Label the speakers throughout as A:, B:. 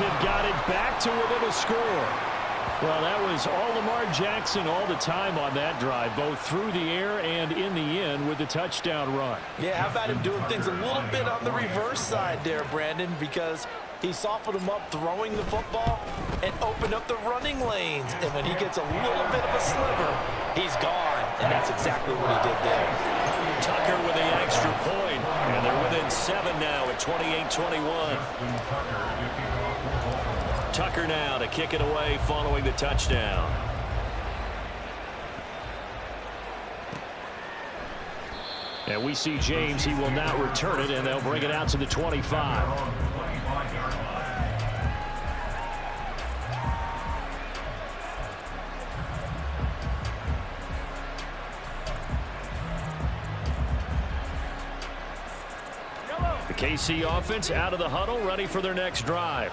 A: have got it back to within a score. Well, that was all Lamar Jackson all the time on that drive, both through the air and in the end with the touchdown run.
B: Yeah, how about him doing things a little bit on the reverse side there, Brandon, because he softened him up throwing the football and opened up the running lanes. And when he gets a little bit of a sliver, he's gone. And that's exactly what he did there.
A: Tucker with the extra point, and they're within 7 now at 28-21. Tucker now to kick it away following the touchdown. And we see James. He will not return it, and they'll bring it out to the 25. The KC offense out of the huddle, ready for their next drive.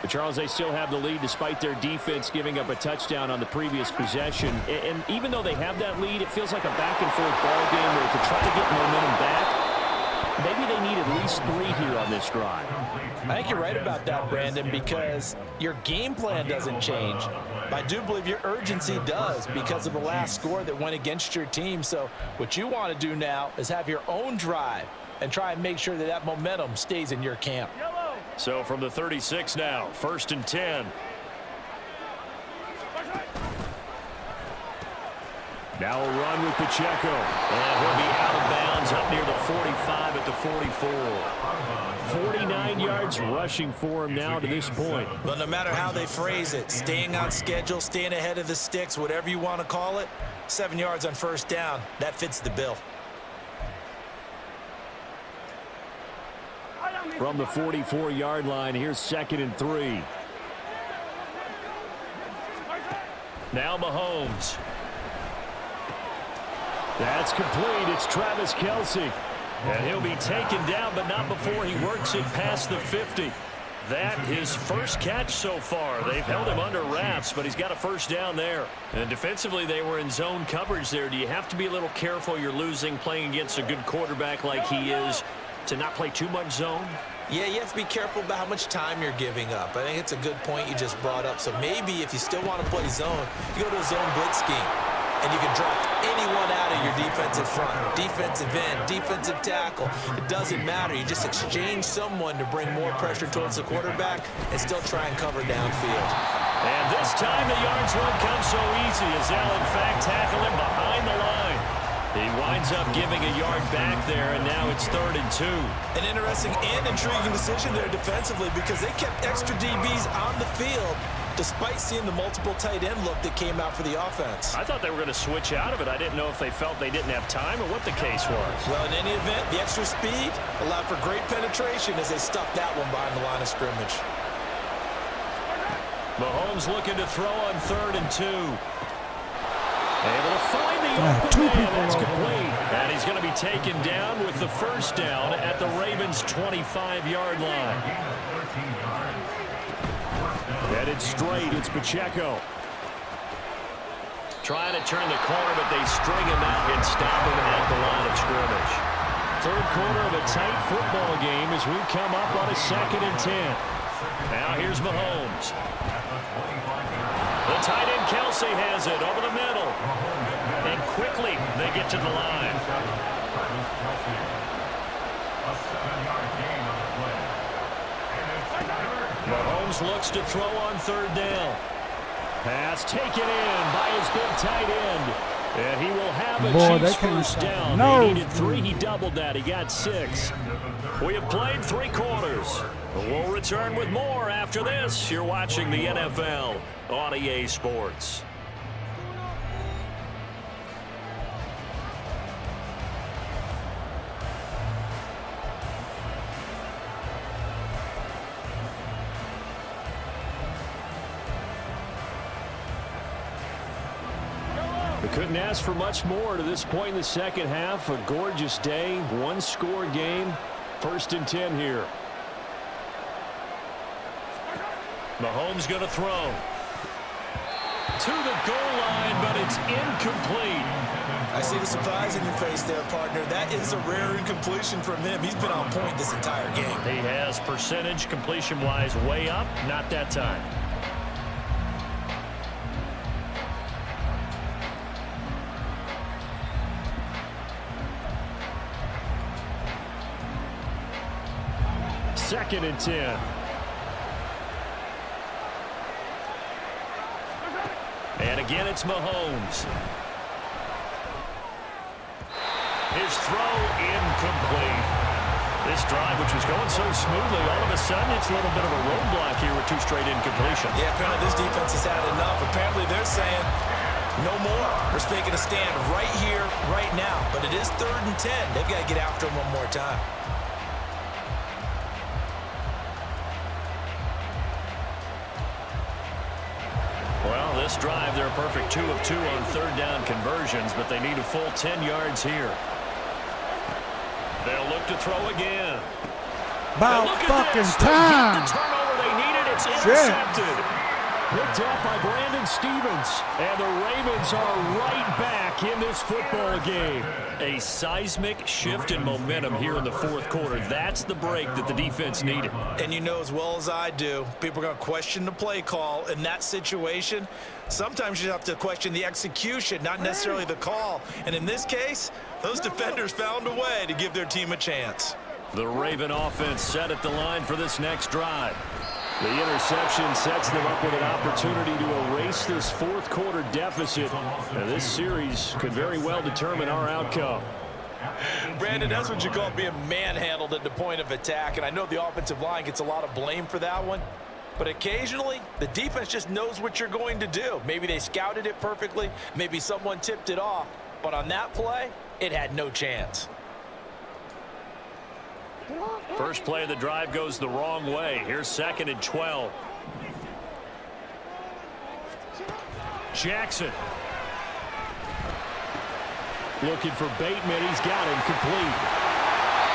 A: But Charles, they still have the lead despite their defense giving up a touchdown on the previous possession. And even though they have that lead, it feels like a back-and-forth ball game where to try to get momentum back, maybe they need at least 3 here on this drive.
B: I think you're right about that, Brandon, because your game plan doesn't change. But I do believe your urgency does because of the last score that went against your team. So what you want to do now is have your own drive and try and make sure that that momentum stays in your camp.
A: So from the 36 now, 1st and 10. Now a run with Pacheco. And he'll be out of bounds up near the 45 at the 44. 49 yards rushing for him now to this point.
B: But no matter how they phrase it, staying on schedule, staying ahead of the sticks, whatever you want to call it, 7 yards on 1st down, that fits the bill.
A: From the 44-yard line, here's 2nd and 3. Now Mahomes. That's complete. It's Travis Kelce. And he'll be taken down, but not before he works it past the 50. That his first catch so far. They've held him under wraps, but he's got a 1st down there. And defensively, they were in zone coverage there. Do you have to be a little careful? You're losing playing against a good quarterback like he is, to not play too much zone?
B: Yeah, you have to be careful about how much time you're giving up. I think it's a good point you just brought up. So maybe if you still want to play zone, you go to a zone blitz scheme, and you can drop anyone out of your defensive front, defensive end, defensive tackle. It doesn't matter. You just exchange someone to bring more pressure towards the quarterback and still try and cover downfield.
A: And this time the yards won't come so easy as they'll, in fact, tackle him behind the line. He winds up giving a yard back there, and now it's 3rd and 2.
B: An interesting and intriguing decision there defensively because they kept extra DBs on the field despite seeing the multiple tight end look that came out for the offense.
A: I thought they were going to switch out of it. I didn't know if they felt they didn't have time or what the case was.
B: Well, in any event, the extra speed allowed for great penetration as they stuffed that one behind the line of scrimmage.
A: Mahomes looking to throw on 3rd and 2. Able to find the open man. That's complete. And he's going to be taken down with the 1st down at the Ravens' 25-yard line. Headed straight, it's Pacheco. Trying to turn the corner, but they string him out and stop him at the line of scrimmage. 3rd quarter of a tight football game as we come up on a 2nd and 10. Now here's Mahomes. The tight end Kelce has it over the middle. And quickly they get to the line. Mahomes looks to throw on 3rd down. Pass taken in by his big tight end. And he will have a Chiefs 1st down. They needed 3. He doubled that. He got 6. We have played 3 quarters. We'll return with more after this. You're watching the NFL on EA Sports. We couldn't ask for much more to this point in the 2nd half. A gorgeous day, 1-score game. 1st and 10 here. Mahomes going to throw. To the goal line, but it's incomplete.
B: I see the surprise in your face there, partner. That is a rare incompletion from him. He's been on point this entire game.
A: He has percentage completion-wise way up, not that time. Second and 10. And again, it's Mahomes. His throw incomplete. This drive, which was going so smoothly, all of a sudden it's a little bit of a roadblock here with 2 straight incompletions.
B: Yeah, apparently this defense has had enough. Apparently they're saying, no more. We're taking a stand right here, right now. But it is 3rd and 10. They've got to get after him one more time.
A: Well, this drive, they're a perfect 2 of 2 on 3rd down conversions, but they need a full 10 yards here. They'll look to throw again.
C: About fucking time.
A: The turnover they needed. It's intercepted. Picked up by Brandon Stephens. And the Ravens are right back in this football game. A seismic shift in momentum here in the 4th quarter. That's the break that the defense needed.
B: And you know as well as I do, people are going to question the play call in that situation. Sometimes you have to question the execution, not necessarily the call. And in this case, those defenders found a way to give their team a chance.
A: The Raven offense set at the line for this next drive. The interception sets them up with an opportunity to erase this 4th quarter deficit. And this series could very well determine our outcome.
B: Brandon, that's what you call being manhandled at the point of attack. And I know the offensive line gets a lot of blame for that one. But occasionally, the defense just knows what you're going to do. Maybe they scouted it perfectly. Maybe someone tipped it off. But on that play, it had no chance.
A: First play of the drive goes the wrong way. Here's 2nd and 12. Jackson. Looking for Bateman. He's got him complete.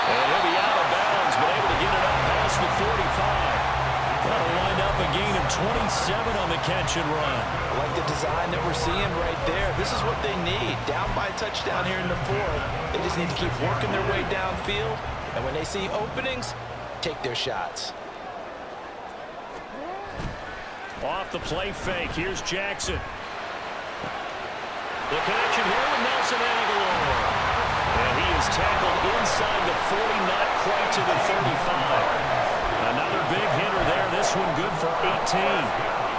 A: And he'll be out of bounds, but able to get it up past the 45. That'll wind up a gain of 27 on the catch and run.
B: I like the design that we're seeing right there. This is what they need. Down by a touchdown here in the 4th. They just need to keep working their way downfield. And when they see openings, take their shots.
A: Off the play fake. Here's Jackson. The connection here with Nelson Aguilar. And he is tackled inside the 40, not quite to the 35. Another big hitter there. This one good for 18.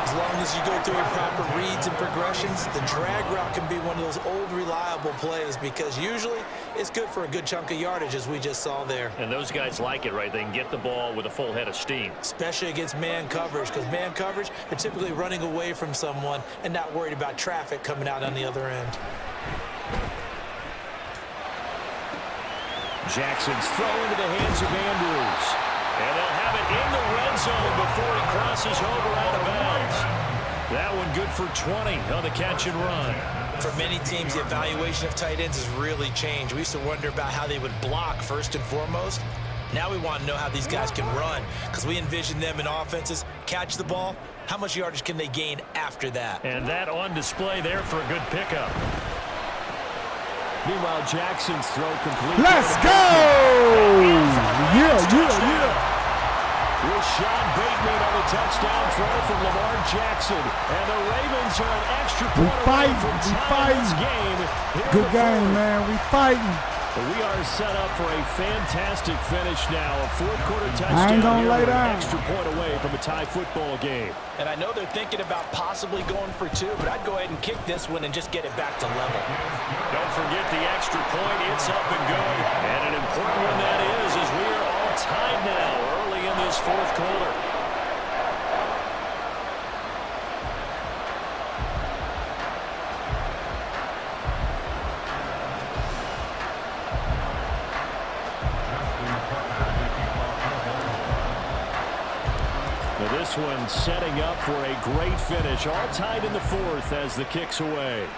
B: As long as you go through your proper reads and progressions, the drag route can be one of those old reliable plays because usually it's good for a good chunk of yardage, as we just saw there.
A: And those guys like it, right? They can get the ball with a full head of steam.
B: Especially against man coverage, because man coverage, they're typically running away from someone and not worried about traffic coming out on the other end.
A: Jackson's throw into the hands of Andrews. And they'll have it in the red zone before he crosses over out of bounds. That one good for 20 on the catch and run.
B: For many teams, the evaluation of tight ends has really changed. We used to wonder about how they would block first and foremost. Now we want to know how these guys can run because we envision them in offenses. Catch the ball. How much yardage can they gain after that?
A: And that on display there for a good pickup. Meanwhile, Jackson's throw complete.
C: Let's go! Yeah.
A: Rashad Bateman on the touchdown throw from Lamar Jackson. And the Ravens are an extra point away from tying this game.
C: Good game, man. We fighting.
A: We are set up for a fantastic finish now. A 4th quarter touchdown.
C: I ain't gonna lay
A: here,
C: down.
A: An extra point away from a tie football game.
B: And I know they're thinking about possibly going for 2, but I'd go ahead and kick this one and just get it back to level.
A: Don't forget the extra point. It's up and good. And an important one that is, as we are all tied now early in this 4th quarter. This one setting up for a great finish. All tied in the 4th as the kick's away.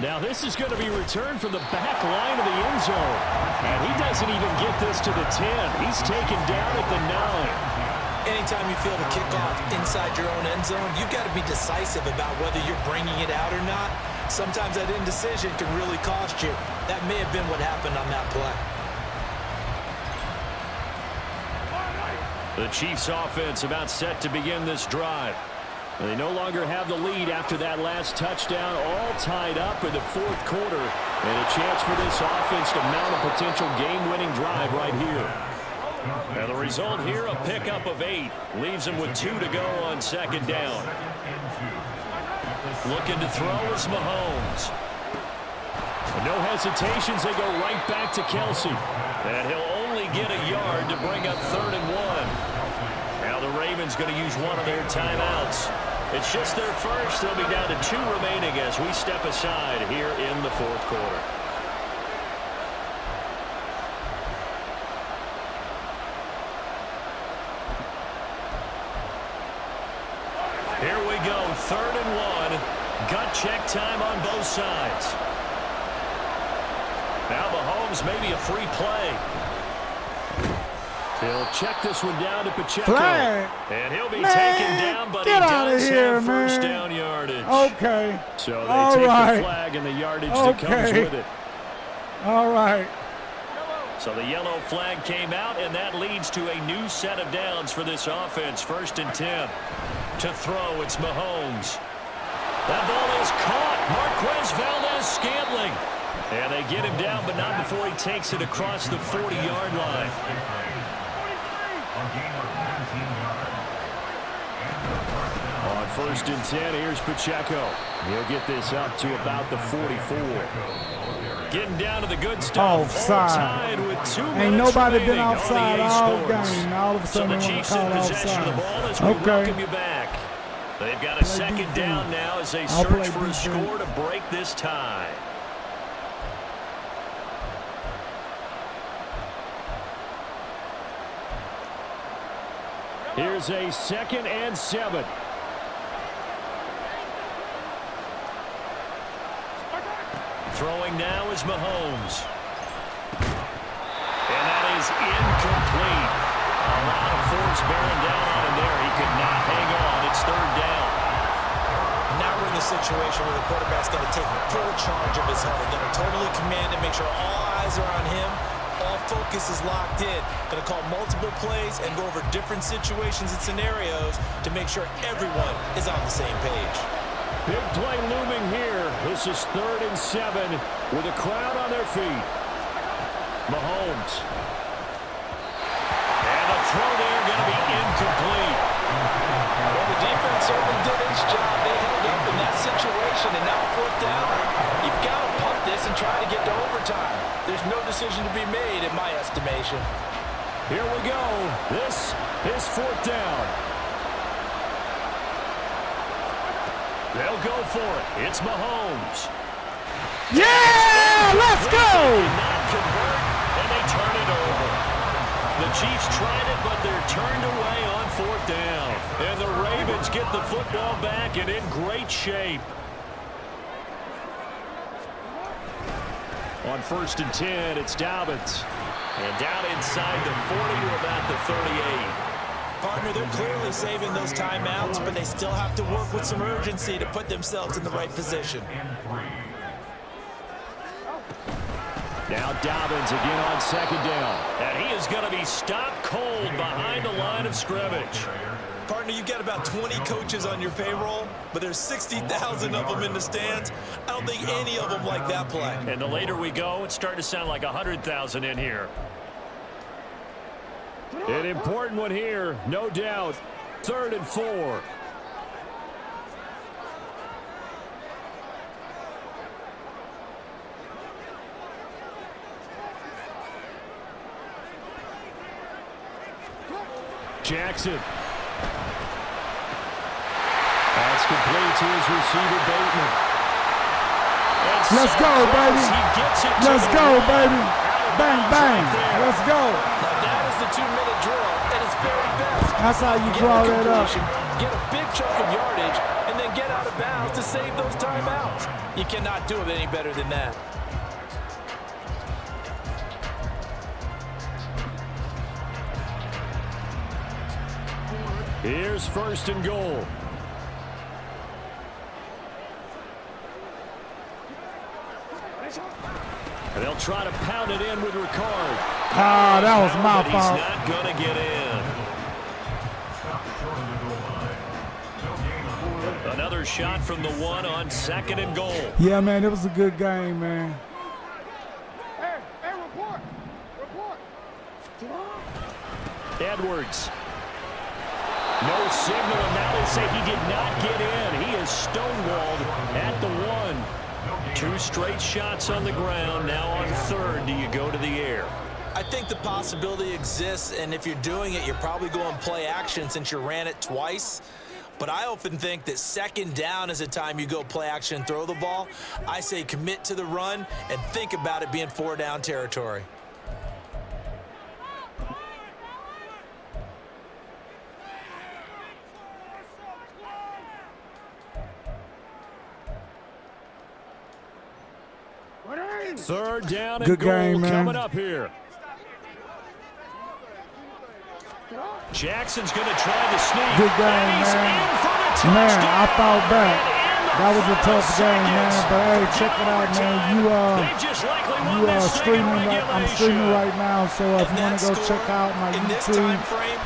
A: Now this is going to be returned from the back line of the end zone. And he doesn't even get this to the 10. He's taken down at the 9.
B: Anytime you feel the kickoff inside your own end zone, you've got to be decisive about whether you're bringing it out or not. Sometimes that indecision can really cost you. That may have been what happened on that play.
A: The Chiefs offense about set to begin this drive. They no longer have the lead after that last touchdown, all tied up in the fourth quarter. And a chance for this offense to mount a potential game-winning drive right here. And the result here, a pickup of 8. Leaves them with 2 to go on second down. Looking to throw is Mahomes. No hesitations, they go right back to Kelce. And he'll only get a yard to bring up 3rd and 1. Now the Ravens going to use one of their timeouts. It's just their first. They'll be down to 2 remaining as we step aside here in the fourth quarter. Here we go, 3rd and 1. Gut check time on both sides. Now Mahomes, maybe a free play. He'll check this one down to Pacheco.
C: Flag.
A: And he'll be taken down, but he does have first down yardage.
C: Okay.
A: So they take the flag and the yardage that comes with it.
C: All right.
A: So the yellow flag came out, and that leads to a new set of downs for this offense. 1st and 10. To throw, it's Mahomes. That ball is caught. Marquez Valdes-Scantling. And they get him down, but not before he takes it across the 40-yard line. On 1st and 10, here's Pacheco. He'll get this up to about the 44. Getting down to the good stuff.
C: Offside.
A: With 2 minutes
C: Ain't nobody been
A: remaining
C: offside all game. All of a
A: so
C: sudden
A: the
C: they want
A: Chiefs
C: to call
A: in possession
C: offside.
A: of the ball as we welcome you back. They've got a second down now as they search for a score to break this tie. Here's a 2nd and 7. Throwing now is Mahomes. And that is incomplete. A lot of force bearing down on him there. He could not hang on. It's 3rd down.
B: Now we're in the situation where the quarterback's got to take full charge of his huddle. Got to totally command it, make sure all eyes are on him. All focus is locked in. Going to call multiple plays and go over different situations and scenarios to make sure everyone is on the same page.
A: Big play looming here. This is 3rd and 7 with a crowd on their feet. Mahomes. And the throw there going to be incomplete.
B: Well, the defense certainly did its job. They held up in that situation, and now 4th down. You've got to punt this and try to get to overtime. There's no decision to be made in my estimation.
A: Here we go. This is 4th down. They'll go for it. It's Mahomes.
C: Yeah, let's go.
A: Not convert, and they turn it over. The Chiefs tried it, but they're turned away on 4th down. And the Ravens get the football back and in great shape. On 1st and 10, it's Dobbins. And down inside the 40 to about the 38.
B: Partner, they're clearly saving those timeouts, but they still have to work with some urgency to put themselves in the right position.
A: Now Dobbins again on 2nd down. And he is going to be stopped cold behind the line of scrimmage.
B: Partner, you've got about 20 coaches on your payroll, but there's 60,000 of them in the stands. I don't think any of them like that play.
A: And the later we go, it's starting to sound like 100,000 in here. An important one here, no doubt. 3rd and 4. Jackson. That's complete to his receiver, Bateman.
C: Let's go, baby. Let's go, baby. Bang, bang. Let's go.
B: Now that is the 2-minute drill, and it's very best.
C: That's how you draw that up.
B: Get a big chunk of yardage, and then get out of bounds to save those timeouts. You cannot do it any better than that.
A: Here's 1st and goal. And they'll try to pound it in with Ricard.
C: Ah, that was my fault.
A: He's not going to get in. Another shot from the 1 on 2nd and goal.
C: Yeah, man, it was a good game, man.
D: Hey, report.
A: Edwards. No signal, and now they say he did not get in. He is stonewalled at the 1. 2 straight shots on the ground. Now on 3rd, do you go to the air?
B: I think the possibility exists, and if you're doing it, you're probably going play action since you ran it twice. But I often think that 2nd down is a time you go play action and throw the ball. I say commit to the run and think about it being 4 down territory.
A: Third down and
C: Good
A: goal
C: game, man.
A: coming up here. Jackson's going to try to sneak.
C: Good game,
A: And he's
C: man.
A: in for the touchdown.
C: Man, I fought back.
A: And in
C: That was a
A: the
C: tough game, man.
A: seconds.
C: But hey, check it out, man.
A: They just likely won this thing in
C: Streaming. I'm
A: regulation.
C: streaming right now, so if you want to go check out my YouTube,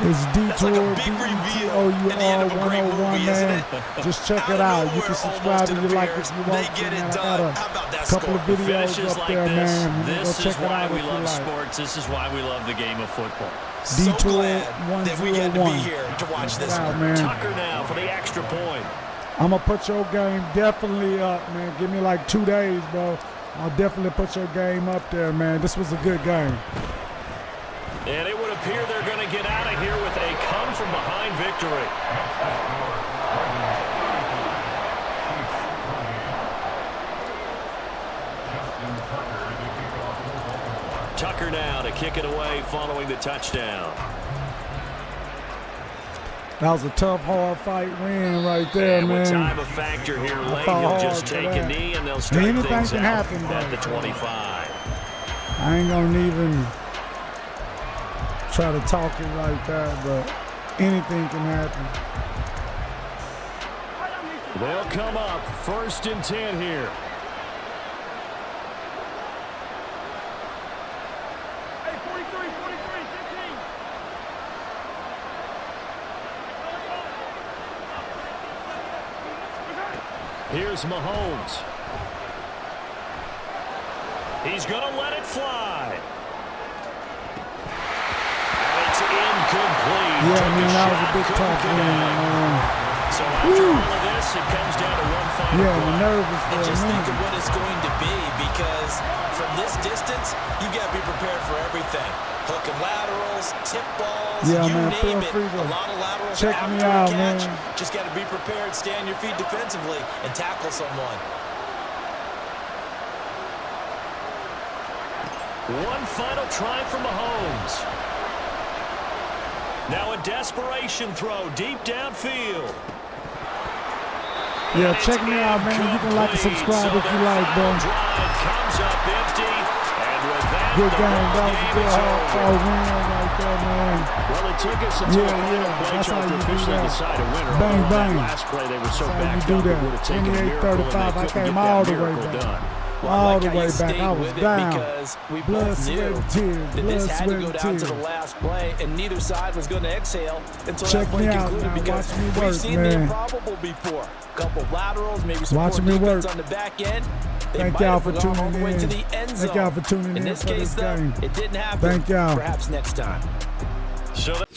C: it's Detour, D-E-T-O-U-R 101, man. Just check it out. You can subscribe if you like it, if you want to, man. I got a couple of videos
A: Finishes
C: up
A: like
C: there,
A: this.
C: man. You can go
A: This is
C: check it
A: why
C: out
A: we
C: if you
A: love
C: like.
A: sports. This is why we love the game of football.
B: So
C: Detour
B: glad that we get to be
C: 101.
B: here to watch this
C: Wow,
B: one.
C: man.
A: Tucker now for the extra point.
C: I'm going to put your game definitely up, man. Give me like 2 days, bro. I'll definitely put your game up there, man. This was a good game.
A: And it would appear they're going to get out of here with a come-from-behind victory. Tucker now to kick it away following the touchdown.
C: That was a tough, hard fight win right there,
A: And
C: man.
A: with time a factor here, late,
C: fought
A: he'll
C: hard
A: just
C: for
A: take a
C: that.
A: knee and they'll strike
C: Anything
A: things
C: can
A: out
C: happen,
A: at
C: though.
A: the 25.
C: I ain't gonna even try to talk it like that, but anything can happen.
A: They'll come up 1st and 10 here.
D: Hey, 43, 15.
A: Here's Mahomes. He's going to let it fly. And it's incomplete.
C: Yeah,
A: Took
C: man, that was a
A: shot,
C: big
A: couldn't
C: tough
A: get
C: win,
A: out.
C: man.
A: So after all of this, it comes down to one final
C: Yeah,
A: play.
C: I'm nervous for
B: And
C: a
B: just think of
C: minute.
B: what it's going to be, because from this distance, you got to be prepared for everything. Hook and laterals, tip balls,
C: Yeah,
B: you
C: man, feel
B: name it.
C: free to
B: A lot of laterals
C: check
B: after
C: me
B: a
C: out,
B: catch.
C: man.
B: Just got to be prepared, stay on your feet defensively, and tackle someone.
A: One final try from Mahomes. Now a desperation throw deep downfield.
C: Yeah,
A: And
C: check
A: it's
C: me out, man. You can like and
A: incomplete.
C: subscribe
A: So
C: if you
A: their
C: like, bro.
A: final drive comes up empty. And with that,
C: Good
A: the
C: game.
A: ball
C: That was a
A: game
C: good
A: is
C: hard
A: over.
C: fought win right there, man.
A: Well, it took us until
C: Yeah,
A: the final
C: yeah,
A: play
C: that's how
A: to
C: you do
A: officially
C: that.
A: decide a winner.
C: Bang,
A: Although
C: bang.
A: That last play, they were so
C: That's how you
A: backed
C: do
A: up, it
C: that.
A: would have taken a
C: 28-35,
A: miracle, and they
C: I
A: couldn't
C: came
A: get that
C: all the way
A: miracle
C: back.
A: done.
B: Well,
C: All
B: I like
C: the
B: how
C: way
B: you
C: back.
B: stayed
C: I was
B: with it
C: down.
B: because we
C: Blood,
B: both
C: sweat,
B: knew
C: and tears.
B: that
C: Blood,
B: this had to
C: sweat,
B: go
C: and
B: down to
C: tears.
B: the last play, and neither side was going to exhale until
C: Check
B: that play
C: me out
B: concluded,
C: now.
B: because
C: Watch me
B: we've
C: work,
B: seen the
C: man.
B: improbable before. A couple of laterals, maybe some
C: Watch
B: poor
C: me
B: defense
C: work.
B: on the back end. They
C: Thank
B: might
C: y'all
B: have
C: for
B: gone all
C: tuning
B: the way
C: in.
B: to the end zone.
C: Thank y'all for tuning in
B: this
C: for
B: case,
C: this
B: though,
C: game.
B: it didn't happen.
C: Thank y'all.
B: Perhaps next time.
A: So that